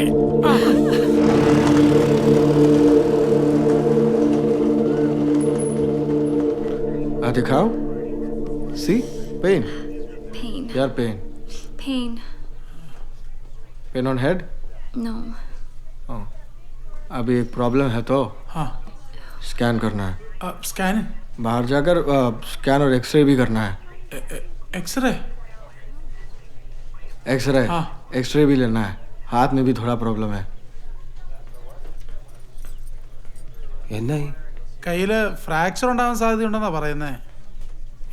pain. दिखाओ. See? Pain. Pain. Your pain. Pain. Pain on head? No. Oh. अभी एक problem है तो हाँ. स्कैन करना है. Scan. बाहर जाकर स्कैन और एक्सरे भी करना है. X-ray. एक्सरे. हाँ. एक्सरे भी लेना है. हाथ में भी थोड़ा प्रॉब्लम है. എന്നായി? കയ്യിൽ ഫ്രാക്ചർ ഉണ്ടാകാൻ സാധ്യതയുണ്ടെന്നാണ് പറയുന്നത്.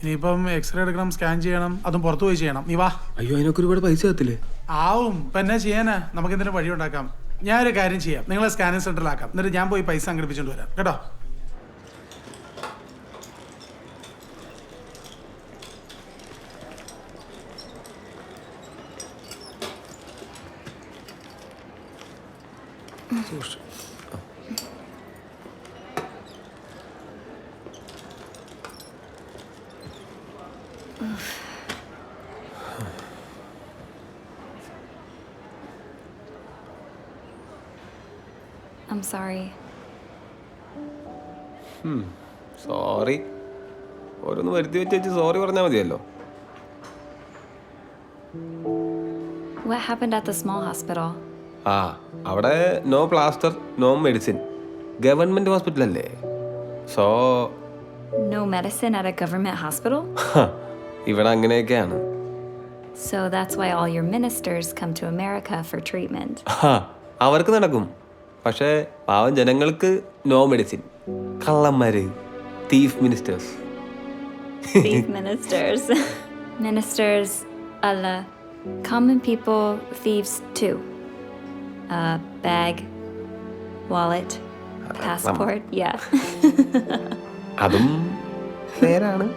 ഇനിയിപ്പം എക്സ്റേ എടുക്കണം, സ്കാൻ ചെയ്യണം, അതും പുറത്തു പോയി ചെയ്യണം. നീ വാ. അയ്യോ അതിനൊക്കെ ഒരുപാട് പൈസ ആകത്തില്ലേ? ആവും. ഇപ്പം എന്നാ ചെയ്യാനാ? നമുക്ക് എന്തെങ്കിലും വഴി ഉണ്ടാക്കാം. ഞാനൊരു കാര്യം ചെയ്യാം, നിങ്ങളെ സ്കാനിങ് സെന്ററിലാക്കാം. എന്നിട്ട് ഞാൻ പോയി പൈസ സംഘടിപ്പിച്ചുകൊണ്ട് വരാം കേട്ടോ. I'm sorry. സോറി. ഓരോന്ന് വരുത്തി വെച്ച് സോറി പറഞ്ഞാൽ മതിയല്ലോ. What happened at the small hospital? ആ അവിടെ no plaster, no medicine. Government hospital അല്ലേ? So No medicine at a government hospital? ഇവിടെ അങ്ങനെയൊക്കെയാണ്. So that's why all your ministers come to America for treatment. അവർക്ക് നടക്കും, പക്ഷേ പാവം ജനങ്ങൾക്ക് നോ മെഡിസിൻ. കള്ളന്മാര്, thief ministers. Thief ministers. Ministers, Allah. Common people, thieves too. Bag, wallet, passport, yeah. അതും നേരാണ്.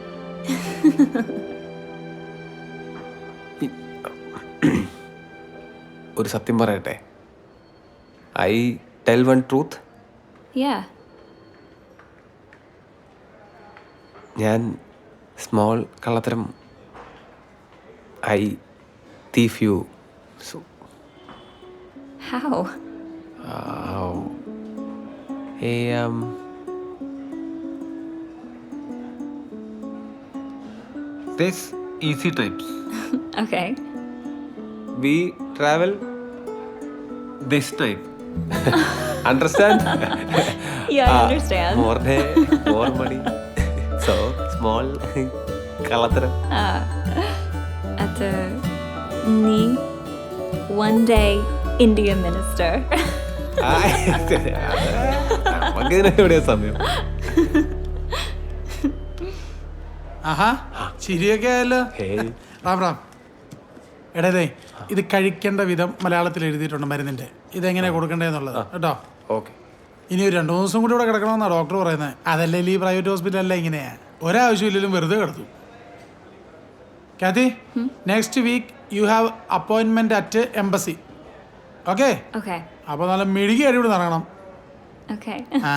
ഒരു സത്യം പറയട്ടെ? I tell one truth. Yeah. ഞാൻ സ്മോൾ കള്ളത്തരം. I thief you. So How? This easy trips. Okay. We travel this type. Understand? Yeah, I understand. More day, more money. So small kalataram. At the knee, one day Indian minister. നമുക്കിതിനെ എവിടെയാ സമയം? ആഹാ, ചിരിയൊക്കെ ആയല്ലോ. റാം റാം. എടേ, ഇത് കഴിക്കേണ്ട വിധം മലയാളത്തിൽ എഴുതിയിട്ടുണ്ട് മരുന്നിന്റെ. ഇതെങ്ങനെയാ കൊടുക്കണ്ടേന്നുള്ളത് കേട്ടോ. ഓക്കെ. ഇനി ഒരു 2 ദിവസം കൂടി ഇവിടെ കിടക്കണമെന്നാണ് ഡോക്ടർ പറയുന്നത്. അതല്ലേ ഈ പ്രൈവറ്റ് ഹോസ്പിറ്റലല്ല ഇങ്ങനെയാ. ഒരാവശ്യമില്ലെങ്കിലും വെറുതെ കിടത്തു. Kathy, next week you have appointment at embassy. Okay? Okay. അപ്പോൾ നല്ല മെഴുകിയായിട്ട് ഇവിടെ നടക്കണം. Okay. ആ,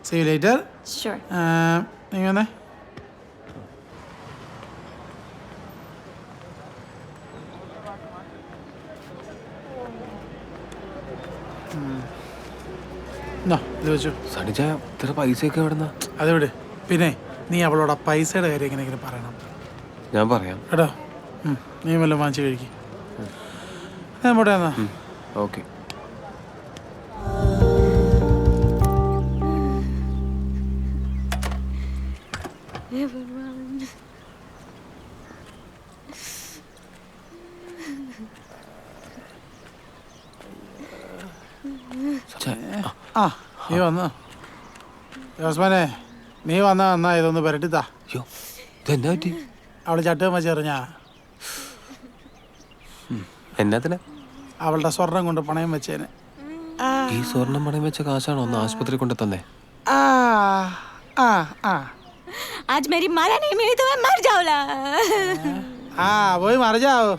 സീ യു ലേറ്റർ. Sure. നീ വന്നേ. ഇത് വെച്ചു. സടിച്ച ഇത്ര പൈസയൊക്കെ എവിടുന്ന? അതെവിടെ? പിന്നെ നീ അവളോട് ആ പൈസയുടെ കാര്യം എങ്ങനെയെങ്കിലും പറയണം. ഞാൻ പറയാം കേട്ടോ. നീ വല്ലതും വാങ്ങിച്ച് കഴിക്കും. ഞാൻ പോട്ടെ എന്നാ. ഓക്കെ. ആ, നീ വന്നോ യോസ്മാനെ? നീ വന്നാ എന്നാ ഇതൊന്ന് പുരട്ടിത്താ. അയ്യോ ഇതെന്നാ പറ്റി? അവള് ചട്ടും വെച്ചെറിഞ്ഞാ. എന്നാത്തിനാ? അവളുടെ സ്വർണം കൊണ്ട് പണയം വെച്ചേനെ. ഈ സ്വർണം പണയം വെച്ച കാശാണോ ഒന്ന് ആശുപത്രി കൊണ്ട് തന്നെ? ആ ആ ആ आज मेरी माला नहीं मिली तो मैं मर जाऊला। ആ പോയി മറിച്ചാവോ.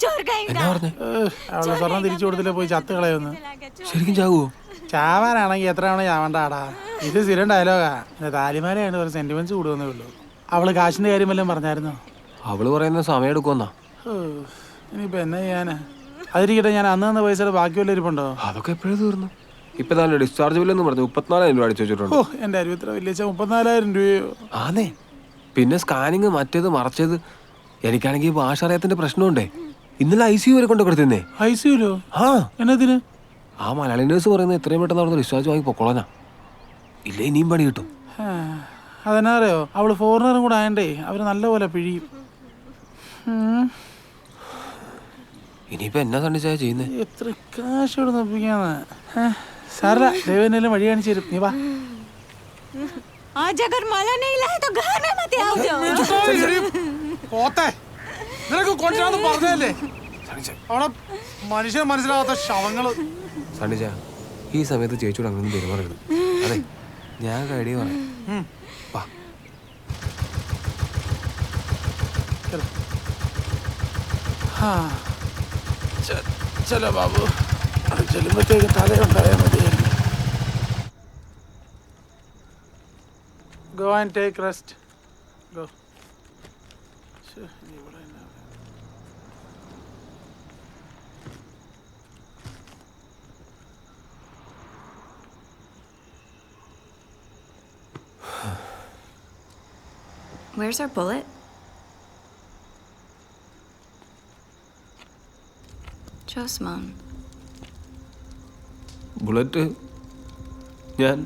चोर कहीं എന്നാ പറഞ്ഞേ? അവളുടെ സ്വർണം തിരിച്ചു കൊടുത്തില്ല, പോയി ചത്ത് കളയൊന്ന്. ശരിക്കും ചാവുവോ? ചാവാനാണെങ്കിൽ എത്ര തവണ ചാവണ്ടാടാ. ഇത് സ്ഥിരം ഡയലോഗാ. താലിമാലയാണ് ഒരു സെന്റിമെന്റ്സ് കൂടുവന്നേ ഉള്ളൂ. അവള് കാശിന്റെ കാര്യം വല്ലതും പറഞ്ഞായിരുന്നോ? അവള് പറയുന്ന സമയം എടുക്കുമെന്നാ. ഇനിയിപ്പോ എന്നാ ചെയ്യാനാ? അതിരിക്കട്ടെ, ഞാൻ അന്ന് പൈസയുടെ ബാക്കി വല്ല ഇരിപ്പുണ്ടോ? അതൊക്കെ എപ്പോഴും തീർന്നു. ഇപ്പൊ നല്ല ഡിസ്ചാർജ് ബില്ലെന്ന് പറഞ്ഞു 34,000 രൂപ അടിച്ചു വെച്ചിട്ടുണ്ട്. ഓ, എൻ്റെ അരുവിത്ര വലിയ 34,000 രൂപയോ? ആന്നേ. പിന്നെ സ്കാനിങ് മറ്റേത് മറച്ചത്. എനിക്കാണെങ്കിൽ ഭാഷ അറിയാത്തിന്റെ പ്രശ്നമുണ്ടേ. ഇന്നലെ ICU വരെ കൊണ്ട് കൊടുത്തേ. ICUലോ? ആ, എന്നതിന്? ആ മലയാളി നേഴ്സ് പറയുന്നത് എത്രയും പെട്ടെന്ന് അവിടെ ഡിസ്ചാർജ് വാങ്ങി പൊക്കോളാനാ. ഇല്ല ഇനിയും പണി കിട്ടും. അതെന്നറിയോ, അവള് ഫോറിനറും കൂടെ ആയണ്ടേ അവര് നല്ലപോലെ പിഴിയും. ഇനിയിപ്പോ എന്നാ സണ്ണിച്ചായ ചെയ്യുന്നേ? എത്ര കാശ് ഇവിടെ നപ്പിക്കാന്ന്. സാറല്ല, ദൈവം വഴി കാണിച്ചു തരും. നീ വാ. आज अगर माला नहीं लाए तो घर में मत आओ जाओ. പോത്തെ, നിനക്ക് കൊണ്ടാന്ന് പറഞ്ഞല്ലേ അവിടെ മനുഷ്യൻ മനസ്സിലാവാത്ത ശവങ്ങള്. സണ്ണിച്ച, ഈ സമയത്ത് ചേച്ചിയോട് അങ്ങനെ പെരുമാറരുത്. അതെ, ഞാൻ ഐഡിയ പറയാം. വാ. ചലോ ബാബു, ചെല്ലുമ്പോഴത്തേക്ക് തലയുണ്ടായാൽ മതിയായിരുന്നു. Go and take rest. Go. Where's our bullet? Josman. Bullet ഞാൻ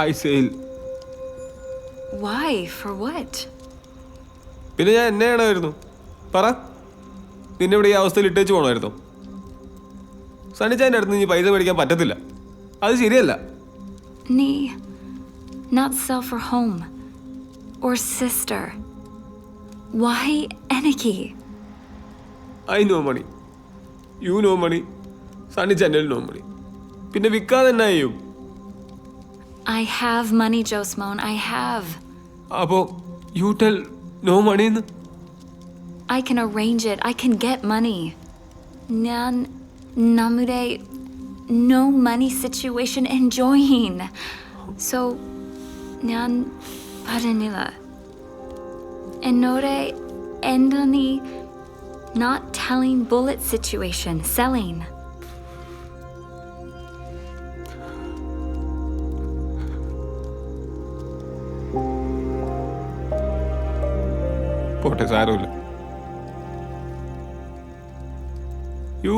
ICUയിൽ. Why? For what? പിന്നെ ഞാൻ എന്നെ ആണായിരുന്നു. പറ, നിന്നെ ഇവിടെ ഈ അവസ്ഥയിൽ ഇട്ടേച്ച് പോകണമായിരുന്നു. സണ്ണിച്ചാൻ്റെ അടുത്ത് നീ പൈസ മേടിക്കാൻ പറ്റത്തില്ല. അത് ശരിയല്ല. Nee. Not sell for home. Or sister. Why Aniki? I know money. You know money. സണ്ണിച്ചാൻ്റെ നോ മണി. പിന്നെ വിൽക്കാതെ തന്നെ ചെയ്യും. I have money, Josmon. I have. അപ്പോ you tell no money എന്ന്? I can arrange it. I can get money. Nan namude no money situation enjoying. So nan paranila. Enore endani not telling bullet situation, selling. പോട്ടെ, സാരമില്ല. You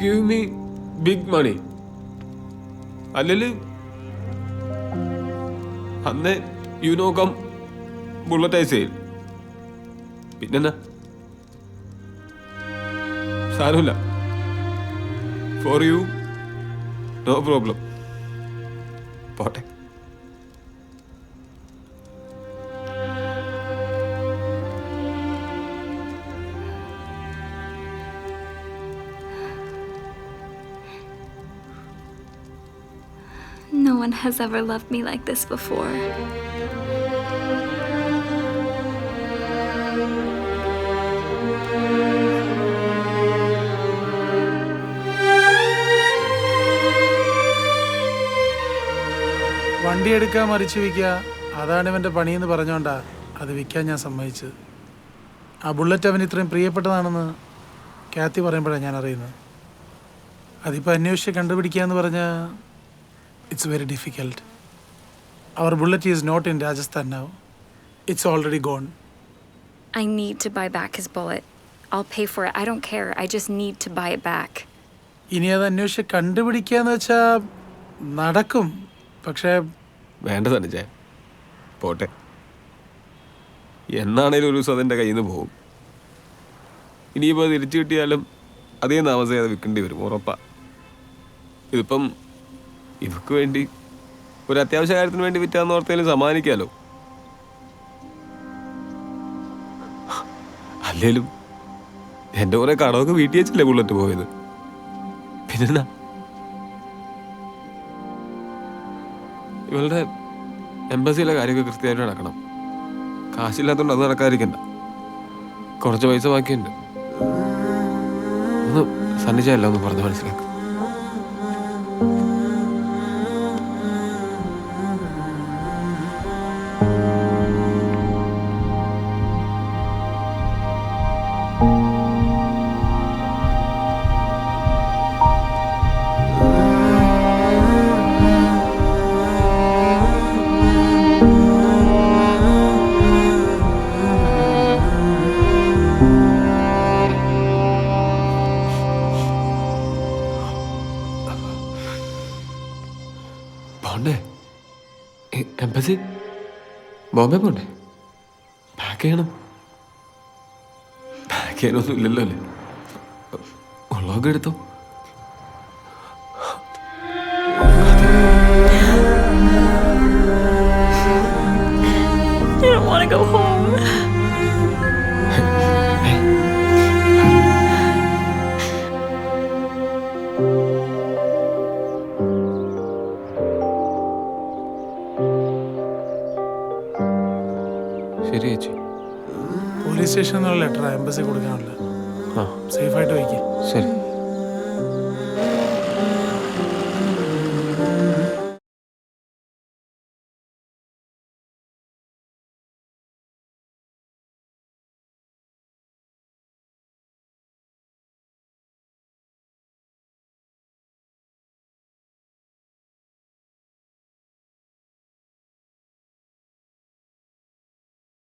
give me big money. അല്ലെങ്കിൽ അന്നേ you no come bullet ICUയിൽ. പിന്നെന്നാ? സാരമില്ല. For you no problem. പോട്ടെ. No one has ever loved me like this before. വണ്ടി എടുക്കാൻ മറിച്ച് വിൽക്കുക, അതാണ് ഇവൻ്റെ പണിയെന്ന് പറഞ്ഞോണ്ടാ അത് വിൽക്കാൻ ഞാൻ സമ്മതിച്ചത്. ആ ബുള്ളറ്റ് അവന് ഇത്രയും പ്രിയപ്പെട്ടതാണെന്ന് കാത്തി പറയുമ്പോഴാണ് ഞാൻ അറിയുന്നത്. അതിപ്പോൾ അന്വേഷിച്ച് കണ്ടുപിടിക്കുക എന്ന് പറഞ്ഞാൽ ഇറ്റ്സ് വെരി ഡിഫിക്കൽട്ട്. അവർ bullet is not in Rajasthan now. It's already gone. I need to buy back his bullet. I'll pay for it. I don't care. I just need to buy it back. ഇനി അത് അന്വേഷിച്ച് കണ്ടുപിടിക്കുക എന്ന് വെച്ചാൽ നടക്കും. പക്ഷേ വേണ്ട സണ്ണിച്ചേ, പോട്ടെ. എന്നാണേലും ഒരു ദിവസം അതെൻ്റെ കയ്യിൽ നിന്ന് പോകും. ഇനിയിപ്പോൾ തിരിച്ചു കിട്ടിയാലും അതേ താമസം അത് വിൽക്കേണ്ടി വരും, ഉറപ്പാ. ഇതിപ്പം ഇവക്ക് വേണ്ടി ഒരു അത്യാവശ്യ കാര്യത്തിന് വേണ്ടി വിറ്റാന്ന് ഓർത്തേലും സമാനിക്കാമല്ലോ. അല്ലേലും എൻ്റെ കുറെ കടമൊക്കെ വീട്ടിൽ വെച്ചില്ലേ ബുള്ളറ്റ് പോയത്. പിന്നെന്താ, ഇവളുടെ എംബസിയിലെ കാര്യമൊക്കെ കൃത്യമായിട്ട് നടക്കണം. കാശില്ലാത്തതുകൊണ്ട് അത് നടക്കാതിരിക്കണ്ട. കുറച്ച് പൈസ ബാക്കിയുണ്ട്. ഒന്ന് സണ്ണിച്ചല്ല ഒന്ന് പറഞ്ഞ് മനസ്സിലാക്കും. പോണ്ടേ? എംബസി ബോംബെ പോണ്ടേ? പാക്ക് ചെയ്യണം. പാക്ക് ചെയ്യാനൊന്നും ഇല്ലല്ലോ അല്ലേ? ഉള്ളതൊക്കെ എടുത്തോ. I don't want to go home. ശരി ചേച്ചി. പോലീസ് സ്റ്റേഷനിൽ നിന്നുള്ള ലെറ്റർ എംബസി കൊടുക്കാനുള്ള ആ സേഫായിട്ട് വയ്ക്കുക. ശരി.